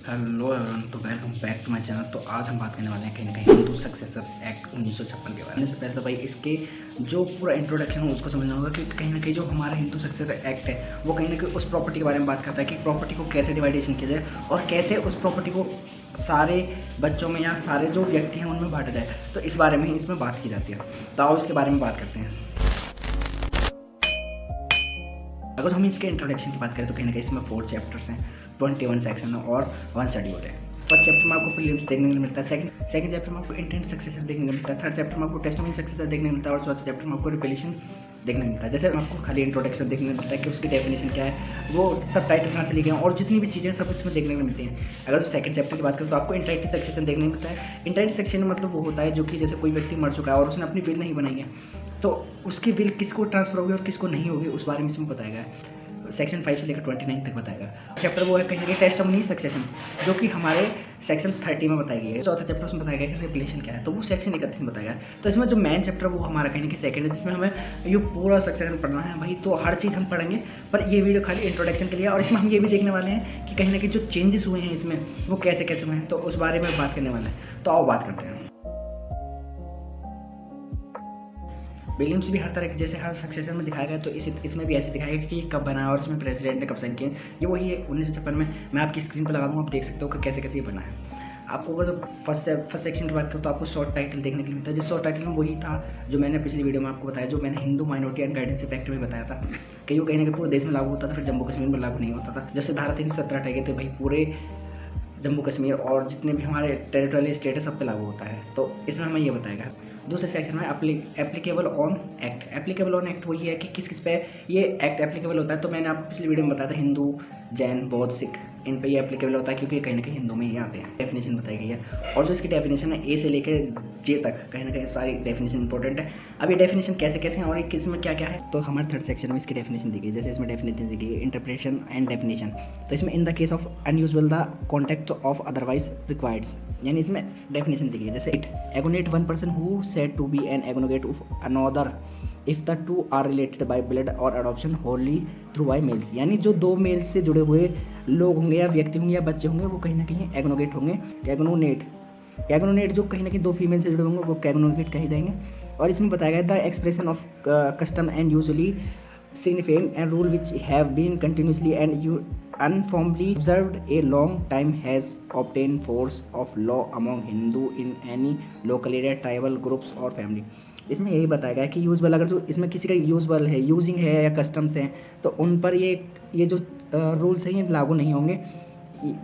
Hello everyone, तो welcome back to my channel. तो आज हम बात करने वाले हैं कहीं ना कहीं हिंदू सक्सेसर एक्ट 1956 के बारे में। सबसे पहले तो भाई इसके जो पूरा इंट्रोडक्शन है उसको समझना होगा कि कहीं ना कहीं जो हमारा हिंदू सक्सेसर एक्ट है वो कहीं ना कहीं उस प्रॉपर्टी के बारे में बात करता है कि प्रॉपर्टी को कैसे डिवाइडेशन किया जाए और कैसे उस प्रॉपर्टी को सारे बच्चों में या सारे जो व्यक्ति हैं उनमें बांटा जाए। तो इस बारे में इसमें बात की जाती है। तो आओ इसके बारे में बात करते हैं। अगर हम इसके इंट्रोडक्शन की बात करें तो कहीं ना कहीं इसमें 4 चैप्टर्स हैं, 21 सेक्शन और 1 शेड्यूल है। फर्स्ट चैप्टर में आपको प्रीलिम्स देखने को मिलता है, सेकंड चैप्टर में आपको इंटेंट सक्सेसर देखने को मिलता है, थर्ड चैप्टर में आपको टेस्टिमनी सक्सेसर देखने को मिलता है और चौथे चैप्टर में आपको रिपीलेशन देखने को मिलता है। जैसे आपको खाली इंट्रोडक्शन देखने को मिलता है कि उसकी डेफिनेशन क्या है, वो सब टाइटल कहाँ से लिखे हैं और जितनी भी चीज़ें सब इसमें देखने को मिलती हैं। अगर सेकंड चैप्टर की बात करें तो आपको इंटेंट सक्सेशन देखने को मिलता है। इंटेंट सेक्शन मतलब वो होता है जो कि जैसे कोई व्यक्ति मर चुका है और उसने अपनी विल नहीं बनाई है, तो उसकी विल किसको ट्रांसफर होगी और किसको नहीं होगी उस बारे में इसमें बताया गया है। सेक्शन 5 से लेकर 29 तक बताएगा। चैप्टर वो है कहीं ना कहीं टेस्टिमनी सक्सेशन, जो कि हमारे सेक्शन 30 में बताई गई है। चौथा चैप्टर उसमें बताया गया कि रिपीलेशन क्या है, तो वो सेक्शन 31 में बताया गया। तो इसमें जो मेन चैप्टर वो हमारा कहीं ना कहीं सेकंड है, जिसमें हमें ये पूरा सक्सेशन पढ़ना है भाई। तो हर चीज़ हम पढ़ेंगे, पर ये वीडियो खाली इंट्रोडक्शन के लिए, और इसमें हम ये भी देखने वाले हैं कि कहीं ना कहीं जो चेंजेस हुए हैं इसमें वो कैसे कैसे हुए हैं, तो उस बारे में बात करने वाले हैं। तो आओ बात करते हैं। विलियम्स भी हर तरह के जैसे हर सक्सेशन में दिखाया गया, तो इसमें भी ऐसे दिखाया गया कि कब बना और इसमें प्रेसिडेंट ने कब साइन किए। ये वही है 1956 में। मैं आपकी स्क्रीन पर लगा दूँ, आप देख सकते हो कि कैसे कैसे ये बना है। आपको अगर फर्स्ट सेक्शन की बात करूँ तो आपको शॉर्ट टाइटल देखने के लिए मिलता है। जिस शॉर्ट टाइटल में वही था जो मैंने पिछली वीडियो में आपको बताया, जो मैंने Hindu minority and guidance act में बताया था कि वो कहीं ना कहीं पूरे देश में लागू होता था, फिर जम्मू कश्मीर में लागू नहीं होता था। जब से धारा 370 हटाई गई तो भाई पूरे जम्मू कश्मीर और जितने भी हमारे टेरिटोरियल स्टेट है सब पे लागू होता है। तो इसमें हमें ये बताएगा। दूसरे सेक्शन में applicable on act. Applicable on act वही है कि किस किस पे ये एक्ट एप्लीकेबल होता है। तो मैंने आपको पिछली वीडियो में बताया था हिंदू, जैन, बौद्ध, सिख, इन पे ये एप्लीकेबल होता है क्योंकि कहीं ना कहीं हिंदू में ही आते हैं। डेफिनेशन बताई गई है और जो इसकी डेफिनेशन है ए से लेकर जे तक कहीं ना कहीं सारी डेफिनेशन इंपॉर्टेंट है। अब ये डेफिनेशन कैसे कैसे हैं और किस में क्या क्या है, तो हमारे थर्ड सेक्शन में इसकी डेफिनेशन दी गई। जैसे इसमें डेफिनेशन दी गई है इंटरप्रिटेशन एंड डेफिनेशन। तो इसमें in the case of unusual the contact of otherwise requireds, यानी इसमें डेफिनेशन दी गई है। जैसे it agnate one person who said to be an agnate of another if the two are related by blood or adoption wholly through by males, यानी जो दो mails से जुड़े हुए लोग होंगे या व्यक्ति होंगे या बच्चे होंगे वो कहीं ना कहीं एग्नोगेट होंगे। एग्नोनेट जो कहीं ना कहीं दो फीमेल से जुड़े होंगे वो कैग्नोगेट कहे जाएंगे। और इसमें बताया गया the expression of custom and usually significant and rule which have been continuously and uniformly observed a long time has obtained force of law among Hindu in any local area, tribal groups और family। इसमें यही बताया गया है कि usable, अगर जो इसमें किसी का यूजबल है, यूजिंग है या कस्टम्स हैं, तो उन पर ये जो रूल्स हैं ये लागू नहीं होंगे।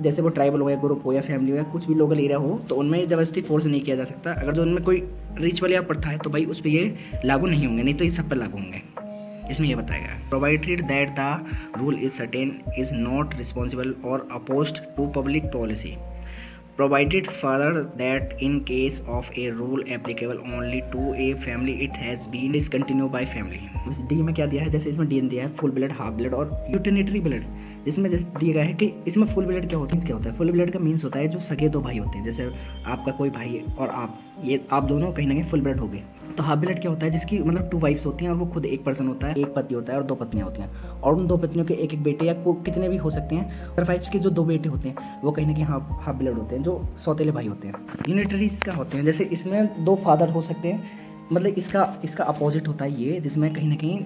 जैसे वो ट्राइबल हो या ग्रुप हो या फैमिली हो या कुछ भी लोकल एरिया हो, तो उनमें ज़बरदस्ती फोर्स नहीं किया जा सकता। अगर जो उनमें कोई रिचुअल या प्रथा है तो भाई उस पर ये लागू नहीं होंगे, नहीं तो ये सब पर लागू होंगे। इसमें यह बताया गया provided that the rule is certain is not responsible or opposed to public policy, provided further that in case of a rule applicable only to a family it has been discontinued by family। D में क्या दिया है, जैसे इसमें D दिया है full blood, half blood और यूटिनेटरी blood, जिसमें जैसे दिया गया है कि इसमें फुल ब्लड क्या होता है। फुल ब्लड का मीन्स होता है जो सगे दो भाई होते हैं, जैसे आपका कोई भाई और आप दोनों कहीं ना कहीं फुल ब्लड हो गए। तो हाफ ब्लड क्या होता है, जिसकी मतलब 2 वाइफ्स होती हैं और वो खुद एक पर्सन होता है, एक पति होता है और 2 पत्नियां होती हैं, और उन 2 पत्नियों के एक बेटे या कितने भी हो सकते हैं। अदर वाइफ्स के जो 2 बेटे होते हैं वो कहीं ना कहीं हाफ ब्लड होते हैं, जो सौतेले भाई होते हैं। यूनिटरीज का होते हैं, जैसे इसमें 2 फादर हो सकते हैं, मतलब इसका अपोजिट होता है ये, जिसमें कहीं ना कहीं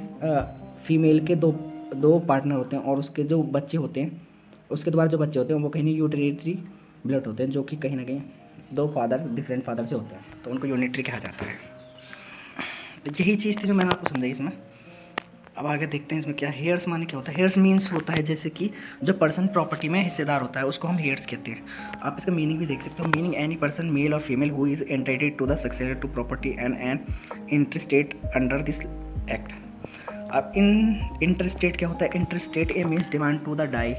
फीमेल के दो पार्टनर होते हैं और उसके जो बच्चे होते हैं, उसके द्वारा जो बच्चे होते हैं वो कहीं ना यूनिटरी ब्लड होते हैं, जो कि कहीं ना कहीं 2 फादर डिफरेंट फादर से होते हैं, तो उनको यूनिटरी कहा जाता है। तो यही चीज़ थी जो मैंने आपको समझाई इसमें। अब आगे देखते हैं इसमें क्या हेयर्स माने क्या होता है। हेयर्स मीन्स होता है जैसे कि जो पर्सन प्रॉपर्टी में हिस्सेदार होता है उसको हम हेयर्स कहते हैं। आप इसका मीनिंग भी देख सकते हो। Meaning any person male or female who is entitled to the successor to property and an intestate under this act. अब इंटरस्टेट क्या होता है, intestate a means demand to the die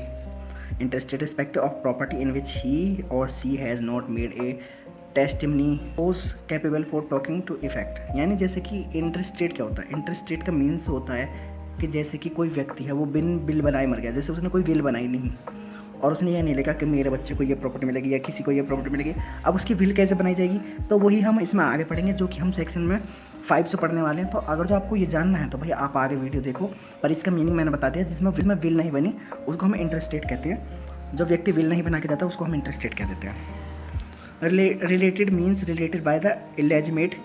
intestate respect of property in which he or she has not made a testimony was capable for talking to effect. यानी जैसे कि interstate क्या होता है, इंटरस्टेट का मीन्स होता है कि जैसे कि कोई व्यक्ति है वो बिन बिल बनाए मर गया, जैसे उसने कोई विल बनाई नहीं और उसने ये नहीं लिखा कि मेरे बच्चे को ये प्रॉपर्टी मिलेगी या किसी को ये प्रॉपर्टी मिलेगी। अब उसकी विल कैसे बनाई जाएगी, तो वही हम इसमें आगे पढ़ेंगे, जो कि हम सेक्शन में 5 से पढ़ने वाले हैं। तो अगर जो आपको ये जानना है तो भाई आप आगे वीडियो देखो, पर इसका मीनिंग मैंने बता दिया। जिसमें विल नहीं बनी उसको हम इंटरस्टेट कहते हैं। जो व्यक्ति विल नहीं बना के जाता उसको हम इंटरेस्टेड कह देते हैं। Related means related by the illegitimate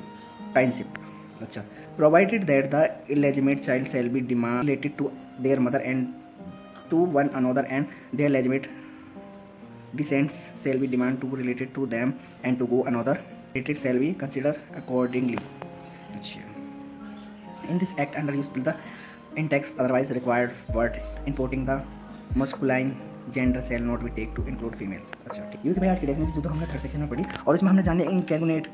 kinship. अच्छा, provided that the illegitimate child shall be demand related to their mother and to one another and their legitimate descendants shall be demand to related to them and to go another related shall be considered accordingly. In this act under use the in text otherwise required word importing the masculine gender shall not be take to include females. अच्छा ठीक, ये तो भाई आज की definition जो तो हमने थर्ड सेक्शन में पढ़ी और इसमें हमने जाने इनकैगुनेट,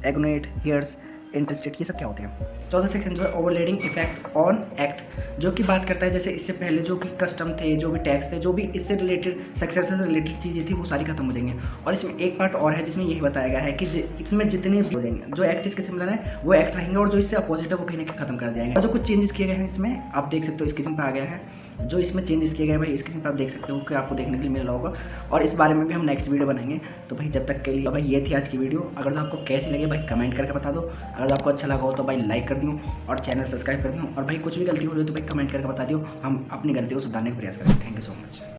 एगुनेट, हियर्स, इंटरेस्टेड, ये सब क्या होते हैं। चौथा सेक्शन जो है ओवरलेडिंग इफेक्ट ऑन एक्ट, जो कि बात करता है जैसे इससे पहले जो कि कस्टम थे, जो भी टैक्स थे, जो भी इससे रिलेटेड सक्सेस से रिलेटेड चीज़ें थी वो सारी खत्म हो जाएंगी। और इसमें एक पार्ट और है जिसमें यही बताया गया है कि इसमें जितने भी हो जाएंगे जो एक्ट इसके सिमिलर है वो एक्ट रहेंगे और जो इससे अपोजिट है वो कहीं ना कहीं खत्म कर जाएंगे। और जो कुछ चेंजेस किए गए हैं इसमें आप देख सकते हो, स्क्रीन पर आ गया है जो इसमें चेंजेस किए गए भाई, स्क्रीन पर आप देख सकते हो कि आपको देखने के लिए मिल रहा होगा। और इस बारे में भी हम नेक्स्ट वीडियो बनाएंगे। तो भाई जब तक के लिए भाई ये थी आज की वीडियो। अगर तो आपको कैसी लगे भाई कमेंट करके बता दो, अगर आपको अच्छा लगा हो तो भाई लाइक कर दियो और चैनल सब्सक्राइब कर दियो। और भाई कुछ भी गलती हो रही है तो भाई कमेंट करके बता दियो, हम अपनी गलतियों को सुधारने का प्रयास करेंगे। Thank you so much.